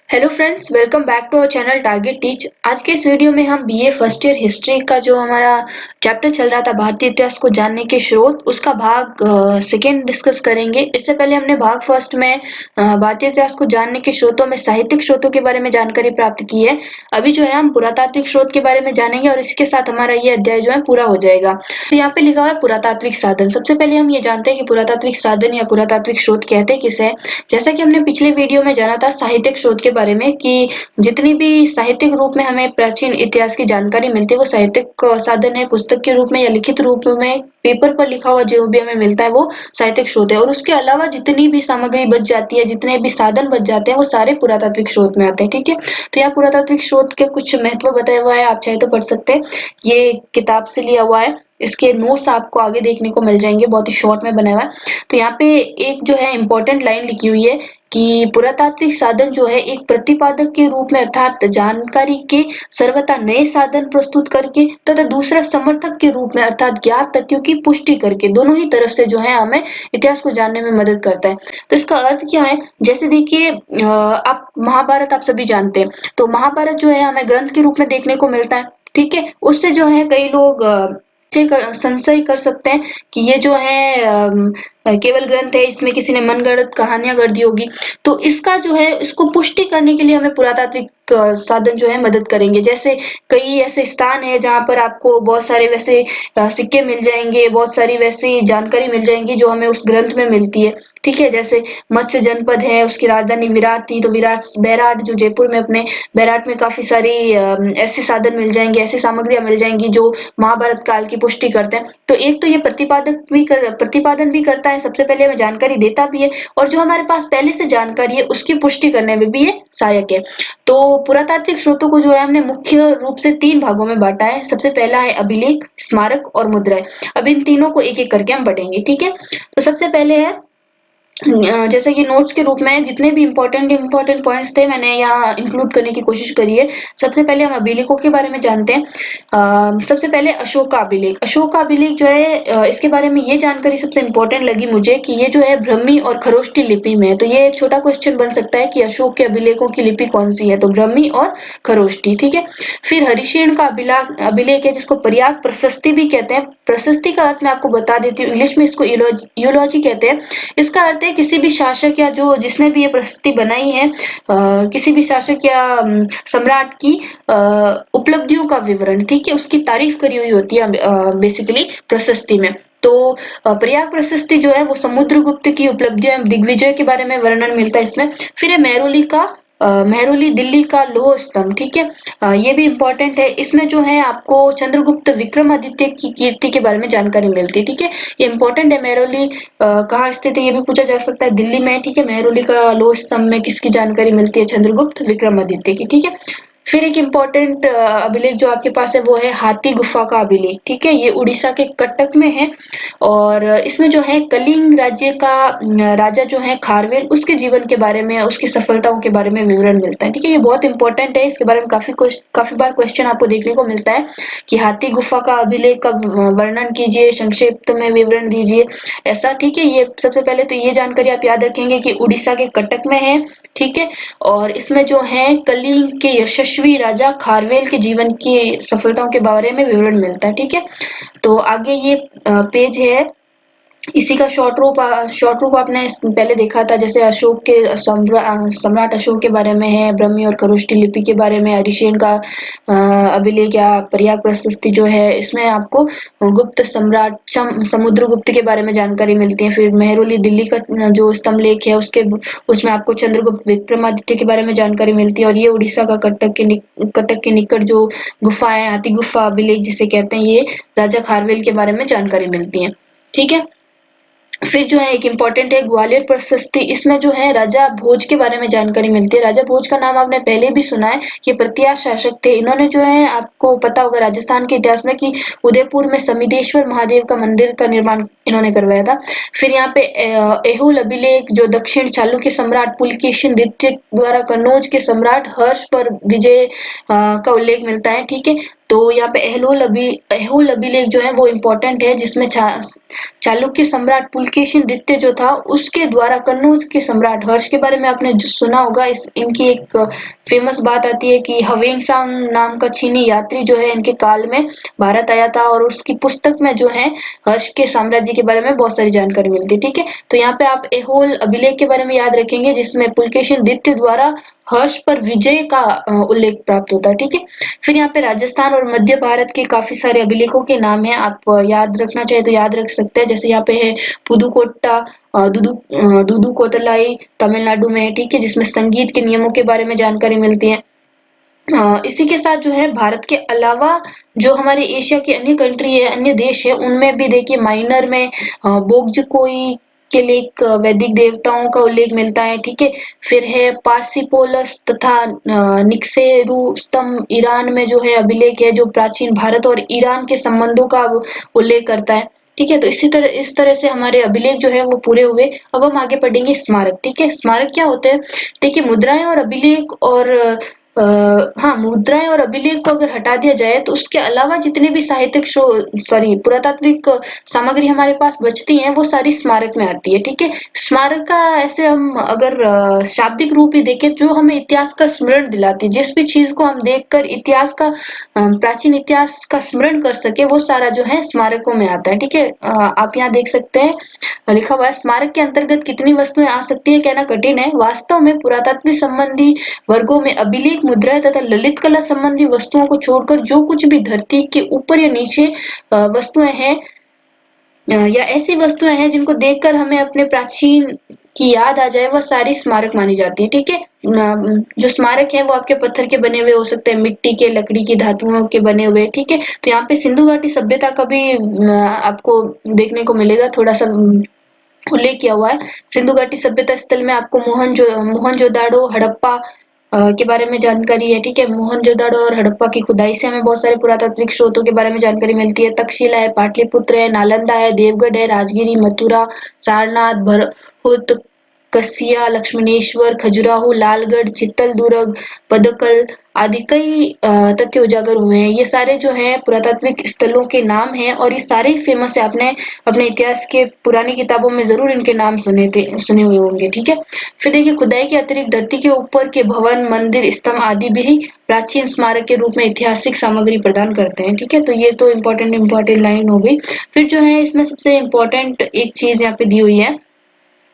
Hello friends, welcome back to our channel target teach. आज के इस वीडियो में हम बीए फर्स्ट ईयर हिस्ट्री का जो हमारा चैप्टर चल रहा था भारतीय इतिहास को जानने के स्रोत, उसका भाग सेकेंड डिस्कस करेंगे। इससे पहले हमने भाग फर्स्ट में भारतीय इतिहास को जानने के स्रोतों में साहित्यिक स्रोतों के बारे में जानकारी प्राप्त की है। अभी जो है हम पुरातात्विक स्रोत के बारे में जानेंगे और इसके साथ हमारा ये अध्याय जो है पूरा हो जाएगा। तो यहाँ पे लिखा हुआ है पुरातात्विक साधन। सबसे पहले हम ये जानते हैं कि पुरातात्विक साधन या पुरातात्विक स्रोत कहते किसे। जैसा कि हमने पिछले वीडियो में जाना था साहित्यिक स्रोत के बारे में कि जितनी भी साहित्यिक रूप में हमें प्राचीन इतिहास की जानकारी मिलती है वो साहित्यिक साधन है, पुस्तक के रूप में या लिखित रूप में पेपर पर लिखा हुआ जो भी हमें मिलता है वो साहित्यिक स्रोत है। और उसके अलावा जितनी भी सामग्री बच जाती है, जितने भी साधन बच जाते हैं, वो सारे पुरातात्विक स्रोत में आते हैं। ठीक है, तो यहाँ पुरातात्विक स्रोत के कुछ महत्व बताया हुआ है, आप चाहे तो पढ़ सकते हैं। ये किताब से लिया हुआ है, इसके नोट्स आपको आगे देखने को मिल जाएंगे, बहुत ही शॉर्ट में बनाया हुआ है। तो यहाँ पे एक जो है इम्पोर्टेंट लाइन लिखी हुई है कि पुरातात्विक साधन जो है एक प्रतिपादक के रूप में अर्थात जानकारी के सर्वथा नए साधन प्रस्तुत करके तथा दूसरा समर्थक के रूप में अर्थात ज्ञात तथ्यों की पुष्टि करके दोनों ही तरफ से जो है हमें इतिहास को जानने में मदद करता है। तो इसका अर्थ क्या है, जैसे देखिए आप महाभारत आप सभी जानते हैं, तो महाभारत जो है हमें ग्रंथ के रूप में देखने को मिलता है। ठीक है, उससे जो है कई लोग संशय कर सकते हैं कि ये जो है केवल ग्रंथ है, इसमें किसी ने मनगढ़ंत कहानियां गढ़ दी होगी। तो इसका जो है इसको पुष्टि करने के लिए हमें पुरातात्विक साधन जो है मदद करेंगे। जैसे कई ऐसे स्थान है जहाँ पर आपको बहुत सारे वैसे सिक्के मिल जाएंगे, बहुत सारी वैसी जानकारी मिल जाएंगी जो हमें उस ग्रंथ में मिलती है। ठीक है, जैसे मत्स्य जनपद है, उसकी राजधानी विराट थी, तो विराट बैराट जो जयपुर में अपने बैराट में काफी सारी ऐसे साधन मिल जाएंगे, ऐसी सामग्रियां मिल जाएंगी जो महाभारत काल की पुष्टि करते हैं। तो एक तो ये प्रतिपादन भी करता है, सबसे पहले हमें जानकारी देता भी है, और जो हमारे पास पहले से जानकारी है उसकी पुष्टि करने में भी ये सहायक है। तो पुरातात्विक स्रोतों को जो है हमने मुख्य रूप से तीन भागों में बांटा है। सबसे पहला है अभिलेख, स्मारक और मुद्राएं। अब इन तीनों को एक एक करके हम पढ़ेंगे। ठीक है, तो सबसे पहले है जैसे कि नोट्स के रूप में जितने भी इम्पोर्टेंट पॉइंट्स थे मैंने यहाँ इंक्लूड करने की कोशिश करी है। सबसे पहले हम अभिलेखों के बारे में जानते हैं। सबसे पहले अशोक का अभिलेख। अशोक का अभिलेख जो है इसके बारे में ये जानकारी सबसे इम्पोर्टेंट लगी मुझे कि ये जो है ब्रह्मी और खरोष्टी लिपि में है। तो ये एक छोटा क्वेश्चन बन सकता है कि अशोक के अभिलेखों की लिपि कौन सी है, तो ब्रह्मी और खरोष्टी। ठीक है, फिर हरिशेन का अभिलेख है जिसको प्रयाग प्रशस्ति भी कहते हैं। प्रशस्ति का अर्थ मैं आपको बता देती हूँ, इंग्लिश में इसको यूलॉजी कहते हैं। इसका अर्थ है किसी भी शासक या जो जिसने भी ये प्रशस्ति बनाई है, किसी भी शासक या सम्राट की उपलब्धियों का विवरण, ठीक है, उसकी तारीफ करी हुई होती है बेसिकली प्रशस्ति में। तो प्रयाग प्रशस्ति जो है वो समुद्रगुप्त की उपलब्धियों एवं दिग्विजय के बारे में वर्णन मिलता है इसमें। फिर है मेहरौली दिल्ली का लौह स्तंभ। ठीक है, ये भी इम्पोर्टेंट है। इसमें जो है आपको चंद्रगुप्त विक्रमादित्य की कीर्ति के बारे में जानकारी मिलती है। ठीक है, ये इम्पोर्टेंट है। मेहरौली कहाँ स्थित है ये भी पूछा जा सकता है, दिल्ली में। ठीक है, मेहरौली का लौह स्तंभ में किसकी जानकारी मिलती है, चंद्रगुप्त विक्रमादित्य की। ठीक है, फिर एक इम्पोर्टेंट अभिलेख जो आपके पास है वो है हाथी गुफा का अभिलेख। ठीक है, ये उड़ीसा के कटक में है और इसमें जो है कलिंग राज्य का राजा जो है खारवेल, उसके जीवन के बारे में, उसकी सफलताओं के बारे में विवरण मिलता है। ठीक है, ये बहुत इंपॉर्टेंट है, इसके बारे में काफी बार क्वेश्चन आपको देखने को मिलता है कि हाथी गुफा का अभिलेख का वर्णन कीजिए, संक्षिप्त में विवरण दीजिए, ऐसा। ठीक है, ये सबसे पहले तो ये जानकारी आप याद रखेंगे कि उड़ीसा के कटक में है। ठीक है, और इसमें जो है कलिंग के यशस्वी राजा खारवेल के जीवन की सफलताओं के बारे में विवरण मिलता है। ठीक है, तो आगे ये पेज है, इसी का शॉर्ट रूप आपने पहले देखा था। जैसे अशोक के सम्राट अशोक के बारे में है, ब्रह्मी और खरोष्टी लिपि के बारे में, हरिशेन का अभिलेख या प्रयाग प्रशस्ति जो है इसमें आपको गुप्त सम्राट समुद्रगुप्त के बारे में जानकारी मिलती है। फिर मेहरौली दिल्ली का जो स्तंभ लेख है उसमें आपको चंद्रगुप्त विक्रमादित्य के बारे में जानकारी मिलती है। और ये उड़ीसा का कटक के निकट जो गुफा है, हाथी गुफा अभिलेख जिसे कहते हैं, ये राजा खारवेल के बारे में जानकारी मिलती है। ठीक है, फिर जो है एक इम्पोर्टेंट है ग्वालियर प्रशस्ति। इसमें जो है राजा भोज के बारे में जानकारी मिलती है। राजा भोज का नाम आपने पहले भी सुना है, ये प्रतिया शासक थे। इन्होंने जो है आपको पता होगा राजस्थान के इतिहास में कि उदयपुर में समिदेश्वर महादेव का मंदिर का निर्माण इन्होंने करवाया था। फिर यहाँ पे एहुल अभिलेख जो दक्षिण चालुक्य सम्राट पुलकेशिन द्वितीय द्वारा कन्नौज के सम्राट हर्ष पर विजय का उल्लेख मिलता है। ठीक है, तो यहाँ पे ऐहोल अभिलेख जो है वो इम्पोर्टेंट है, जिसमें चालुक्य सम्राट पुलकेशिन द्वितीय जो था उसके द्वारा कन्नौज के सम्राट हर्ष के बारे में आपने जो सुना होगा। इनकी एक फेमस बात आती है कि हवेंगसांग नाम का चीनी यात्री जो है इनके काल में भारत आया था, और उसकी पुस्तक में जो है हर्ष के साम्राज्य के बारे में बहुत सारी जानकारी मिलती है। ठीक है, तो यहाँ पे आप ऐहोल अभिलेख के बारे में याद रखेंगे, जिसमें पुलकेशिन द्वितीय द्वारा हर्ष पर विजय का उल्लेख प्राप्त होता है। ठीक है, फिर यहाँ पे राजस्थान और मध्य भारत के काफी सारे अभिलेखों के नाम हैं, आप याद रखना चाहे तो याद रख सकते हैं। जैसे यहाँ पे है पुदुकोट्टा, दुदु कोतलाई तमिलनाडु में है। ठीक है, जिसमें संगीत के नियमों के बारे में जानकारी मिलती है। इसी के साथ जो है भारत के अलावा जो हमारे एशिया के अन्य कंट्री है, अन्य देश है, उनमें भी देखिए माइनर में बोगजकोई के लिए एक वैदिक देवताओं का उल्लेख मिलता है। ठीक है, फिर है पार्सिपोलस तथा निक्सेरुस्तम ईरान में जो है अभिलेख है, जो प्राचीन भारत और ईरान के संबंधों का उल्लेख करता है। ठीक है, तो इस तरह से हमारे अभिलेख जो है वो पूरे हुए। अब हम आगे पढ़ेंगे स्मारक। ठीक है, स्मारक क्या होते हैं? देखिए मुद्राएं और अभिलेख और हाँ, मुद्राएं और अभिलेख को अगर हटा दिया जाए तो उसके अलावा जितने भी साहित्यिक पुरातात्विक सामग्री हमारे पास बचती है वो सारी स्मारक में आती है। ठीक है, स्मारक का ऐसे हम अगर शाब्दिक रूप ही देखें जो हमें इतिहास का स्मरण दिलाती है, जिस भी चीज को हम देखकर इतिहास का प्राचीन इतिहास का स्मरण कर सके वो सारा जो है स्मारकों में आता है। ठीक है, आप यहाँ देख सकते हैं लिखा हुआ है स्मारक के अंतर्गत कितनी वस्तुएं आ सकती है कहना कठिन है। वास्तव में पुरातत्व संबंधी वर्गों में अभिलेख, मुद्राएं तथा ललित कला संबंधी वस्तुओं को छोड़कर जो कुछ भी धरती के ऊपर या नीचे वस्तुएं हैं या ऐसी वस्तुएं हैं जिनको देखकर हमें अपने प्राचीन की याद आ जाए, वह सारी स्मारक मानी जाती है। ठीक है, जो स्मारक है वो आपके पत्थर के बने हुए हो सकते हैं, मिट्टी के, लकड़ी की, धातुओं के बने हुए। ठीक है, तो यहाँ पे सिंधु घाटी सभ्यता का भी आपको देखने को मिलेगा, थोड़ा सा उल्लेख किया हुआ है। सिंधु घाटी सभ्यता स्थल में आपको मोहनजोदाड़ो, हड़प्पा के बारे में जानकारी है। ठीक है, मोहनजोदाड़ो और हड़प्पा की खुदाई से हमें बहुत सारे पुरातात्विक स्रोतों के बारे में जानकारी मिलती है। तक्षशिला है, पाटलिपुत्र है, नालंदा है, देवगढ़ है, राजगिरी, मथुरा, सारनाथ, भरहुत, कसिया, लक्ष्मणेश्वर, खजुराहो, लालगढ़, चित्तल दुर्ग, पदकल आदि कई तथ्य उजागर हुए हैं। ये सारे जो हैं पुरातात्विक स्थलों के नाम हैं और ये सारे ही फेमस है। आपने अपने इतिहास के पुरानी किताबों में जरूर इनके नाम सुने हुए होंगे। ठीक है, फिर देखिए खुदाई के अतिरिक्त धरती के ऊपर के भवन, मंदिर, स्तंभ आदि भी प्राचीन स्मारक के रूप में ऐतिहासिक सामग्री प्रदान करते हैं। ठीक है, तो ये तो इम्पोर्टेंट लाइन हो गई। फिर जो है इसमें सबसे इम्पोर्टेंट एक चीज यहाँ पे दी हुई है,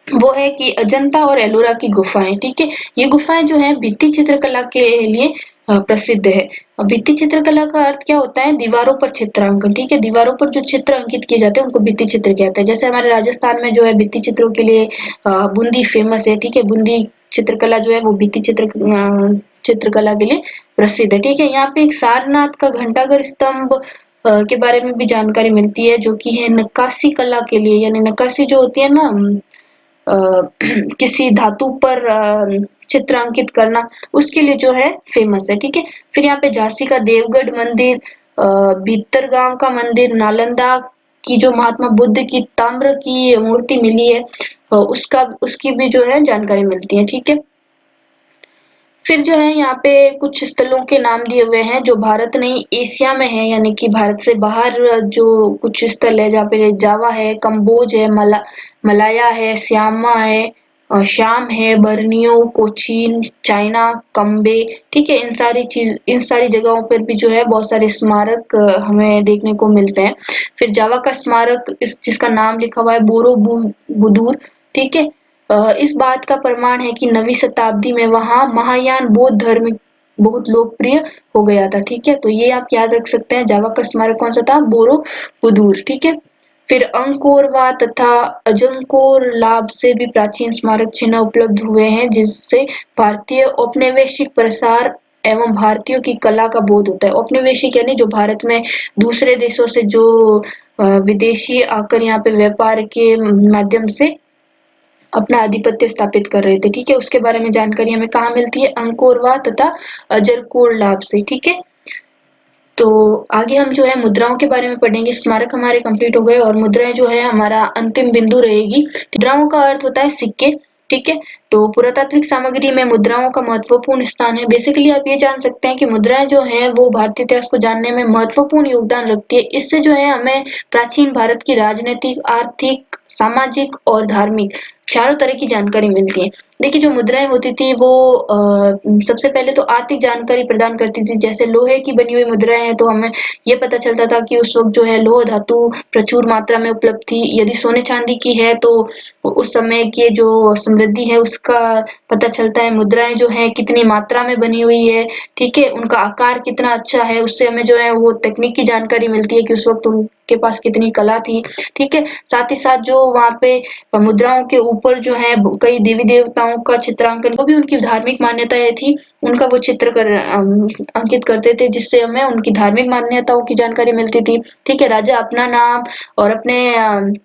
वो है कि अजंता और एलोरा की गुफाएं। ठीक है, ये गुफाएं जो है भित्ति चित्रकला के लिए प्रसिद्ध है। भित्ति चित्रकला का अर्थ क्या होता है? दीवारों पर चित्रांकन। ठीक है, दीवारों पर जो चित्र अंकित किए जाते हैं उनको भित्ति चित्र कहते हैं। जैसे हमारे राजस्थान में जो है भित्ति चित्रों के लिए बूंदी फेमस है। ठीक है, बूंदी चित्रकला जो है वो भित्ति चित्रकला के लिए प्रसिद्ध है। ठीक है, यहाँ पे एक सारनाथ का घंटाघर स्तंभ के बारे में भी जानकारी मिलती है, जो कि है नक्काशी कला के लिए, यानी नक्काशी जो होती है ना किसी धातु पर चित्र अंकित करना, उसके लिए जो है फेमस है। ठीक है, फिर यहाँ पे झांसी का देवगढ़ मंदिर, भीतरगांव का मंदिर, नालंदा की जो महात्मा बुद्ध की ताम्र की मूर्ति मिली है उसकी भी जो है जानकारी मिलती है। ठीक है, फिर जो है यहाँ पे कुछ स्थलों के नाम दिए हुए हैं जो भारत नहीं एशिया में है, यानी कि भारत से बाहर जो कुछ स्थल है, जहाँ पे जावा है, कंबोज है, मलाया है, श्यामा है, शाम है, बर्नियो, कोचीन, चाइना, कम्बे। ठीक है, इन सारी जगहों पर भी जो है बहुत सारे स्मारक हमें देखने को मिलते हैं। फिर जावा का स्मारक जिसका नाम लिखा हुआ है बोरोबुदुर। ठीक है, इस बात का प्रमाण है कि 9वीं शताब्दी में वहां महायान बौद्ध धर्म बहुत लोकप्रिय हो गया था। ठीक है, तो ये आप याद रख सकते हैं। जावा का स्मारक कौन सा था? बोरोबुदुर। ठीक है, फिर अंकोरवा तथा अजंकोर लाभ से भी प्राचीन स्मारक चिन्ह उपलब्ध हुए हैं, जिससे भारतीय औपनिवेशिक प्रसार एवं भारतीयों की कला का बोध होता है। औपनिवेशिक यानी जो भारत में दूसरे देशों से जो विदेशी आकर यहाँ पे व्यापार के माध्यम से अपना आधिपत्य स्थापित कर रहे थे। ठीक है, उसके बारे में जानकारी हमें कहाँ मिलती है? अंकोरवा तथा अजरकोर लाभ से। ठीक है, तो आगे हम जो है मुद्राओं के बारे में पढ़ेंगे। स्मारक हमारे कंप्लीट हो गए और मुद्राएं जो है हमारा अंतिम बिंदु रहेगी। मुद्राओं का अर्थ होता है सिक्के। ठीक है, तो पुरातात्विक सामग्री में मुद्राओं का महत्वपूर्ण स्थान है। बेसिकली आप ये जान सकते हैं कि मुद्राएं जो हैं वो भारतीय इतिहास को जानने में महत्वपूर्ण योगदान रखती है। इससे जो है हमें प्राचीन भारत की राजनीतिक, आर्थिक, सामाजिक और धार्मिक चारों तरह की जानकारी मिलती है। देखिए जो मुद्राएं होती थी वो सबसे पहले तो आर्थिक जानकारी प्रदान करती थी। जैसे लोहे की बनी हुई मुद्राएं हैं तो हमें ये पता चलता था कि उस वक्त जो है लोह धातु प्रचुर मात्रा में उपलब्ध थी। यदि सोने चांदी की है तो उस समय की जो समृद्धि है उसका पता चलता है। मुद्राएं जो है कितनी मात्रा में बनी हुई है, ठीक है, उनका आकार कितना अच्छा है, उससे हमें जो है वो तकनीक की जानकारी मिलती है कि उस वक्त उनके पास कितनी कला थी, ठीक है। साथ ही साथ जो वहाँ पे मुद्राओं के ऊपर जो है कई देवी देवताओं का चित्रांकन, वो भी उनकी धार्मिक मान्यताएं थी, उनका वो चित्र अंकित करते थे, जिससे हमें उनकी धार्मिक मान्यताओं की जानकारी मिलती थी, ठीक है। राजा अपना नाम और अपने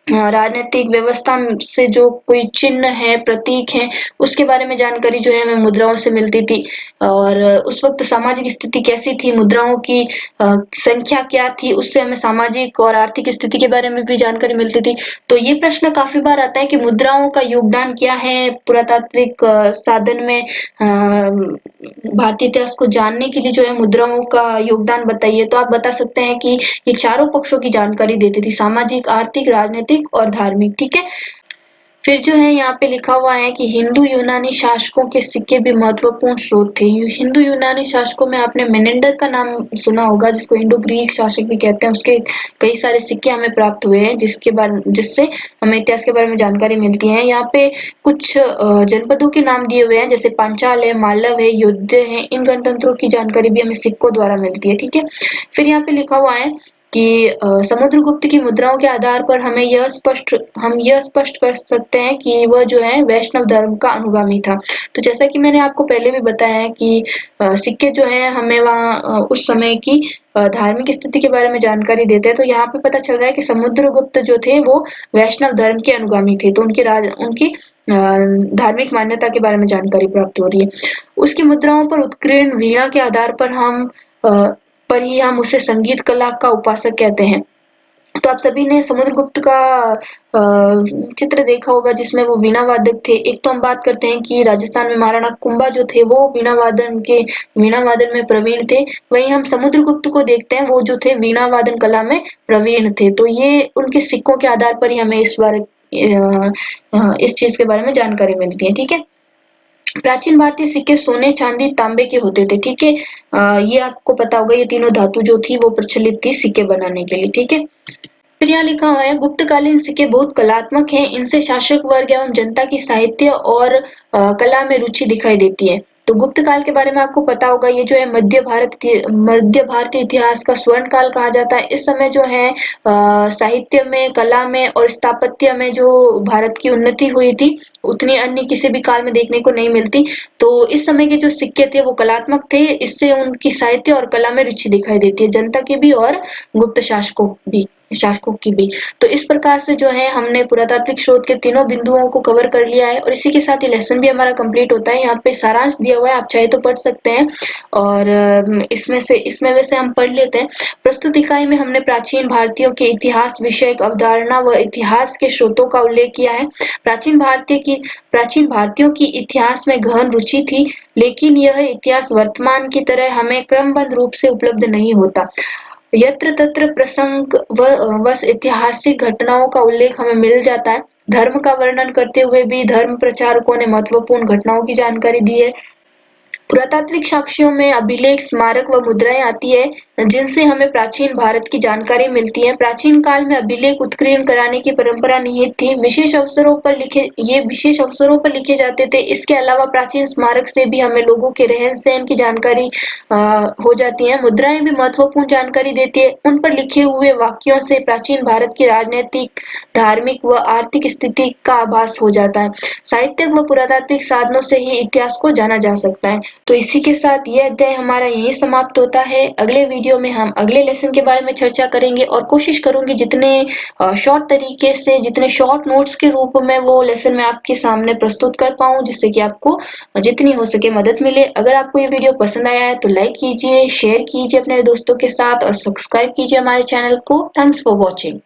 राजनीतिक व्यवस्था से जो कोई चिन्ह है, प्रतीक है, उसके बारे में जानकारी जो है हमें मुद्राओं से मिलती थी। और उस वक्त सामाजिक स्थिति कैसी थी, मुद्राओं की संख्या क्या थी, उससे हमें सामाजिक और आर्थिक स्थिति के बारे में भी जानकारी मिलती थी। तो ये प्रश्न काफी बार आता है कि मुद्राओं का योगदान क्या है पुरातात्विक साधन में, भारतीय इतिहास को जानने के लिए जो है मुद्राओं का योगदान बताइए। तो आप बता सकते हैं कि ये चारों पक्षों की जानकारी देती थी, सामाजिक, आर्थिक, राजनीतिक और धार्मिक, ठीक है। फिर जो है यहाँ पे लिखा हुआ है कि हिंदू यूनानी शासकों के सिक्के भी महत्वपूर्ण स्रोत थे। हिंदू यूनानी शासकों में आपने मेनेंडर का नाम सुना होगा, जिसको इंडो ग्रीक शासक भी कहते हैं। उसके कई सारे सिक्के हमें प्राप्त हुए हैं जिससे हमें इतिहास के बारे में जानकारी मिलती है। यहाँ पे कुछ जनपदों के नाम दिए हुए हैं, जैसे पांचाल है, मालव है, युद्ध है। इन गणतंत्रों की जानकारी भी हमें सिक्कों द्वारा मिलती है, ठीक है। फिर यहाँ पे लिखा हुआ है कि समुद्रगुप्त की मुद्राओं के आधार पर हम यह स्पष्ट कर सकते हैं कि वह जो है वैष्णव धर्म का अनुगामी था। तो जैसा कि मैंने आपको पहले भी बताया है कि सिक्के जो हैं हमें वहाँ उस समय की धार्मिक स्थिति के बारे में जानकारी देते हैं। तो यहाँ पे पता चल रहा है कि समुद्रगुप्त जो थे वो वैष्णव धर्म के अनुगामी थे, तो उनकी धार्मिक मान्यता के बारे में जानकारी प्राप्त हो रही है। उसकी मुद्राओं पर उत्कीर्ण वीणा के आधार पर पर ही हम उसे संगीत कला का उपासक कहते हैं। तो आप सभी ने समुद्रगुप्त का चित्र देखा होगा जिसमें वो वीणा वादक थे। एक तो हम बात करते हैं कि राजस्थान में महाराणा कुंभा जो थे वो वीणा वादन में प्रवीण थे। वहीं हम समुद्रगुप्त को देखते हैं, वो जो थे वीणा वादन कला में प्रवीण थे। तो ये उनके सिक्कों के आधार पर ही हमें इस चीज के बारे में जानकारी मिलती है, ठीक है। प्राचीन भारतीय सिक्के सोने, चांदी, तांबे के होते थे, ठीक है। ये आपको पता होगा, ये तीनों धातु जो थी वो प्रचलित थी सिक्के बनाने के लिए, ठीक है। फिर यहाँ लिखा हुआ है गुप्तकालीन सिक्के बहुत कलात्मक हैं, इनसे शासक वर्ग एवं जनता की साहित्य और कला में रुचि दिखाई देती है। तो गुप्त काल के बारे में आपको पता होगा, ये जो है मध्य भारतीय इतिहास का स्वर्ण काल कहा जाता है। इस समय जो है साहित्य में, कला में और स्थापत्य में जो भारत की उन्नति हुई थी उतनी अन्य किसी भी काल में देखने को नहीं मिलती। तो इस समय के जो सिक्के थे वो कलात्मक थे, इससे उनकी साहित्य और कला में रुचि दिखाई देती है, जनता की भी और गुप्त शासकों की भी। तो इस प्रकार से जो है हमने पुरातात्विक स्रोत के तीनों बिंदुओं को कवर कर लिया है और इसी के साथ ये लेसन भी हमारा कंप्लीट होता है। यहाँ पे सारांश दिया हुआ है, आप चाहे तो पढ़ सकते हैं और इसमें वैसे हम पढ़ लेते हैं। प्रस्तुत इकाई में हमने प्राचीन भारतीयों के इतिहास विषयक अवधारणा व इतिहास के स्रोतों का उल्लेख किया है। प्राचीन भारतीयों की इतिहास में गहन रुचि थी, लेकिन यह इतिहास वर्तमान की तरह हमें क्रमबद्ध रूप से उपलब्ध नहीं होता। यत्र तत्र प्रसंग वश ऐतिहासिक घटनाओं का उल्लेख हमें मिल जाता है। धर्म का वर्णन करते हुए भी धर्म प्रचारकों ने महत्वपूर्ण घटनाओं की जानकारी दी है। पुरातात्विक साक्ष्यों में अभिलेख, स्मारक व मुद्राएं आती है, जिनसे हमें प्राचीन भारत की जानकारी मिलती है। प्राचीन काल में अभिलेख उत्कीर्ण कराने की परंपरा निहित थी। विशेष अवसरों पर लिखे जाते थे। इसके अलावा प्राचीन स्मारक से भी हमें लोगों के रहन सहन की जानकारी हो जाती है। मुद्राएं भी महत्वपूर्ण जानकारी देती है। उन पर लिखे हुए वाक्यों से प्राचीन भारत की राजनीतिक, धार्मिक व आर्थिक स्थिति का आभास हो जाता है। साहित्यिक व पुरातात्विक साधनों से ही इतिहास को जाना जा सकता है। तो इसी के साथ यह अध्याय हमारा यहीं समाप्त होता है। अगले वीडियो में हम अगले लेसन के बारे में चर्चा करेंगे और कोशिश करूंगी जितने शॉर्ट तरीके से, जितने शॉर्ट नोट्स के रूप में वो लेसन मैं आपके सामने प्रस्तुत कर पाऊं, जिससे कि आपको जितनी हो सके मदद मिले। अगर आपको ये वीडियो पसंद आया है तो लाइक कीजिए, शेयर कीजिए अपने दोस्तों के साथ और सब्सक्राइब कीजिए हमारे चैनल को। Thanks for watching.